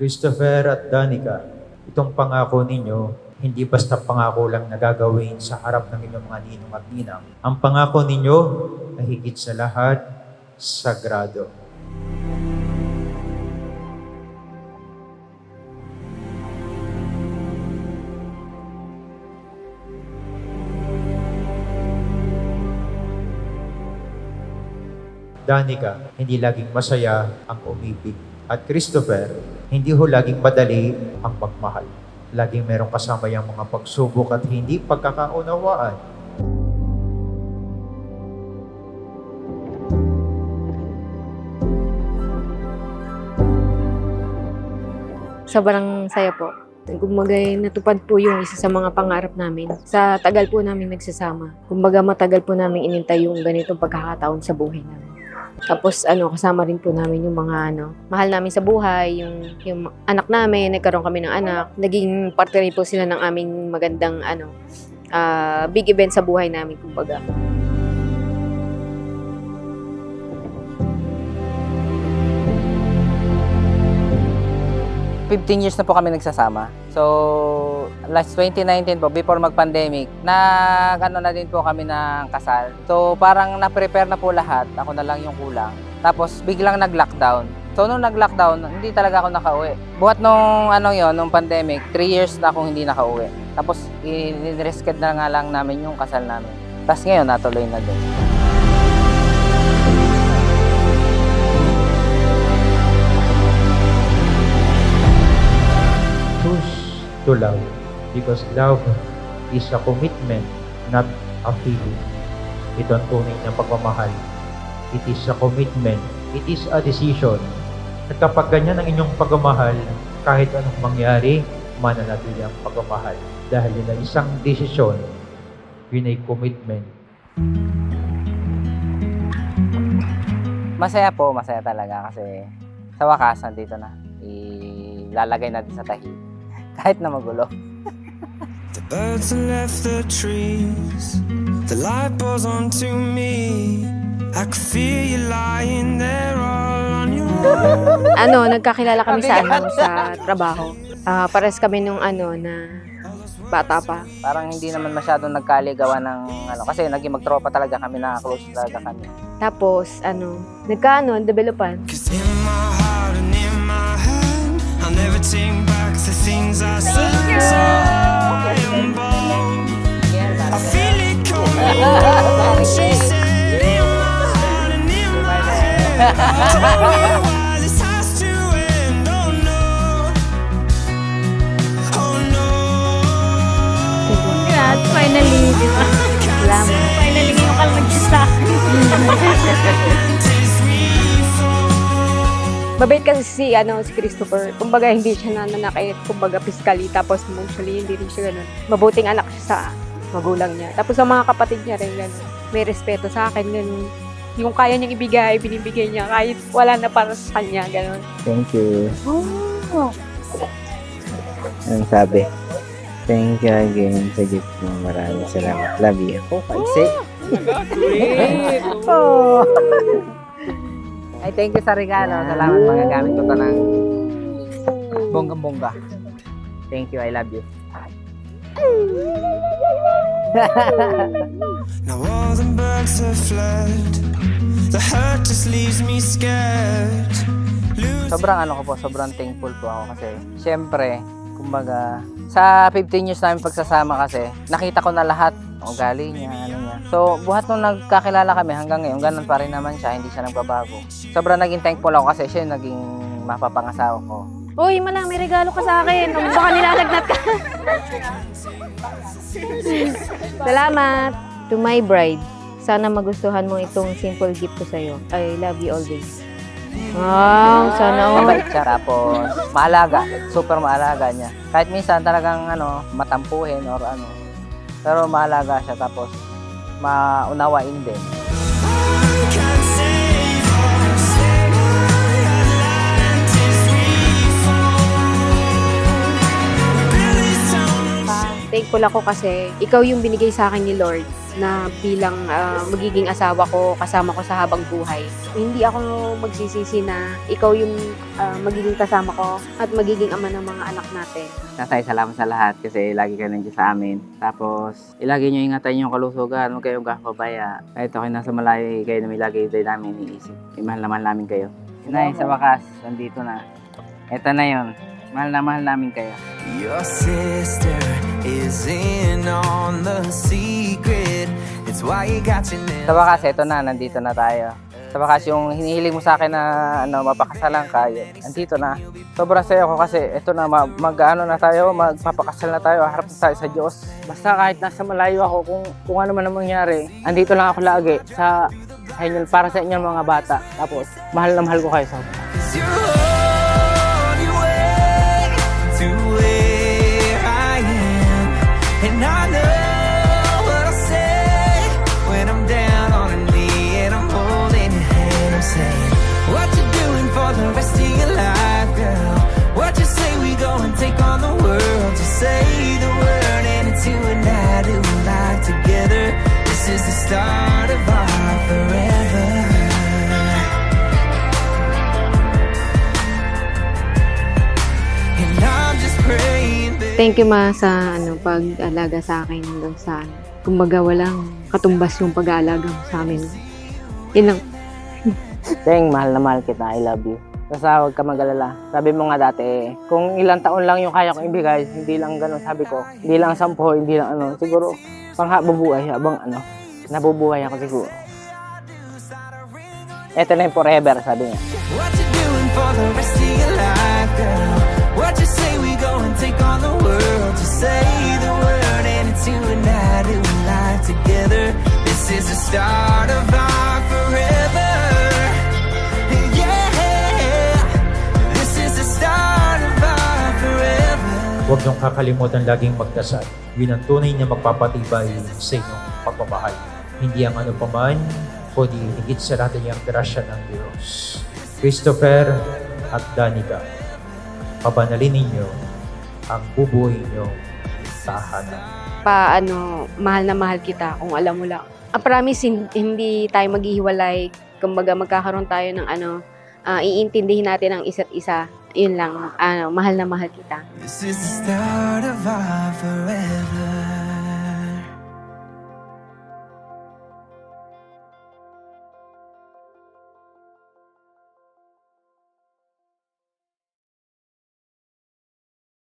Christopher at Danica, itong pangako ninyo, hindi basta pangako lang na gagawin sa harap ng inyong mga ninong at ninang. Ang pangako ninyo ay higit sa lahat, sagrado. Danica, hindi laging masaya ang umibig. At Christopher, hindi ho laging madali ang magmahal. Laging merong kasama yung mga pagsubok at hindi pagkakaunawaan. Sobrang saya po. Kumbaga, natupad po yung isa sa mga pangarap namin. Sa tagal po namin nagsasama. Kumbaga, matagal po namin inintay yung ganitong pagkakataon sa buhay namin. Tapos, kasama rin po namin yung mga, mahal namin sa buhay, yung anak namin, nagkaroon kami ng anak. Naging parte rin po sila ng aming magandang, big event sa buhay namin, kumbaga. $15 years na po kami nagsasama. So, last 2019 po, before mag-pandemic, na din po kami ng kasal. So, parang na-prepare na po lahat. Ako na lang yung kulang. Tapos, biglang nag-lockdown. So, nung nag-lockdown, hindi talaga ako nakauwi. Buhat nung pandemic, 3 years na akong hindi nakauwi. Tapos, in-reschedule na nga lang namin yung kasal namin. Tapos ngayon, natuloy na din. Choose to love because love is a commitment, not a feeling. Ito ang tunay ng pagmamahal. It is a commitment. It is a decision. At kapag ganyan ang inyong pagmamahal, kahit anong mangyari, mananatili ang pagmamahal. Dahil yun ay isang desisyon, yun ay commitment. Masaya po, masaya talaga kasi sa wakas, nandito na. Ilalagay natin sa tahi. Kahit na magulo. The birds have left the trees. The light pours onto me. I could feel you lying there all on your own. Nagkakilala kami sa trabaho. Pares kami nung na bata pa. Parang hindi naman masyadong nagkaligawan ng kasi naging magtropa talaga kami, na close talaga kami. Tapos, developan. 'Cause in my heart and in my hand, I'll never take back the things I said. So I am bold. I feel it coming on. She said in my heart and in my head. Tell me why this has to end. Oh no. Oh no. At finally, di ba? Salamat. Finally, ngayon ka lang nag-sa akin. Mabait kasi si Christopher. Kumbaga, hindi siya nananakit. Kumbaga, physically. Tapos, emotionally, hindi rin siya ganun. Mabuting anak siya sa magulang niya. Tapos, sa mga kapatid niya rin, ganun. May respeto sa akin, ganun. Yung kaya niyang ibigay, binibigay niya. Kahit wala na para sa kanya, ganun. Thank you. Oh. Anong sabi? Thank you again sa gift mo. Maraming salamat. Love you. Oh, paisip. Great! Oh. Ay, thank you sa regalo. Salamat, magagamit ko to ng bonggang-bongga. Thank you, I love you. Now all the birds have fled. The hurt just leaves me scared. Sobrang sobrang thankful po ako kasi syempre, kumbaga, sa 15 years namin pagsasama kasi, nakita ko na lahat, ugali niya, niya. So, buhat nung nagkakilala kami hanggang ngayon, ganun pa rin naman siya, hindi siya nagbabago. Sobrang naging thankful ako kasi siya yung naging mapapangasawa ko. Uy, may regalo ka sa akin. Baka nilalagnat ka. Salamat to my bride. Sana magustuhan mo itong simple gift ko sa'yo. I love you always. Wow, sana all. Mabait siya, tapos maalaga, super maalaga niya. Kahit minsan talagang matampuhin or pero maalaga siya, tapos maunawain din. Thankful ako kasi ikaw yung binigay sa akin ni Lord na bilang magiging asawa ko, kasama ko sa habang buhay. Hindi ako magsisisi na ikaw yung magiging kasama ko at magiging ama ng mga anak natin. Tatay, salamat sa lahat kasi lagi kayo nandiyan sa amin. Tapos, ilagi nyo ingatan yung kalusugan, huwag kayong kakabaya. Kahit ako nasa malayo, kayo na may lagi din namin iniisip. Mahal naman namin kayo. Nay, sa wakas, nandito na. Eto na yun. Mahal namin kayo. Your sister is in on the secret. It's why you got your nails. Sa wakas, eto na, nandito na tayo. Sa wakas, yung hinihiling mo sa akin na mapakasalan ka, yun, nandito na. Sobrang saya ko kasi eto na, na tayo, magpapakasal na tayo, harap na tayo sa Diyos. Basta kahit nasa malayo ako, kung ano man ang mangyari, andito lang ako lagi sa inyo, para sa inyong mga bata. Tapos, mahal na mahal ko kayo sa 'Cause you're on your way to where I am. And I know what I'll say when I'm down on a knee and I'm holding your hand. I'm saying, what you doing for the rest of your life, girl? What you say we go and take on the world? Just say the word and it's you and I doing life together. This is the start of our forever. And I'm just praying, baby. Thank you ma sa pag-alaga sa akin hanggang sa kumbaga walang katumbas yung pag-aalaga mo sa amin. Yun lang. Teng, mahal na mahal kita. I love you. Basta huwag ka mag-alala. Sabi mo nga dati, kung ilang taon lang yung kaya kong ibigay, hindi lang ganun sabi ko. Hindi lang 10, hindi lang siguro panghabubuhay habang nabubuhay ako siguro. Ito na yung forever, sabi niya. What you doing for the rest of your life, girl? What you say we go and take on the world? Just say the word and it's you and I doing life together. This is the start of our forever. Yeah, this is the start of our forever. Huwag niyong kakalimutan laging magdasal. Yun ang tunay na magpapatibay sa inyong pagmamahal. Hindi ang ano paman, kundi higit sa natin yung grasya ng Diyos. Christopher at Danica, pabanalin ninyo ang bubuhay ninyong tahanan. Mahal na mahal kita kung alam mo lang. I promise, hindi tayo maghihiwalay. Kumbaga magkakaroon tayo ng iintindihin natin ang isa't isa. Yun lang, mahal na mahal kita. This is the start of our forever.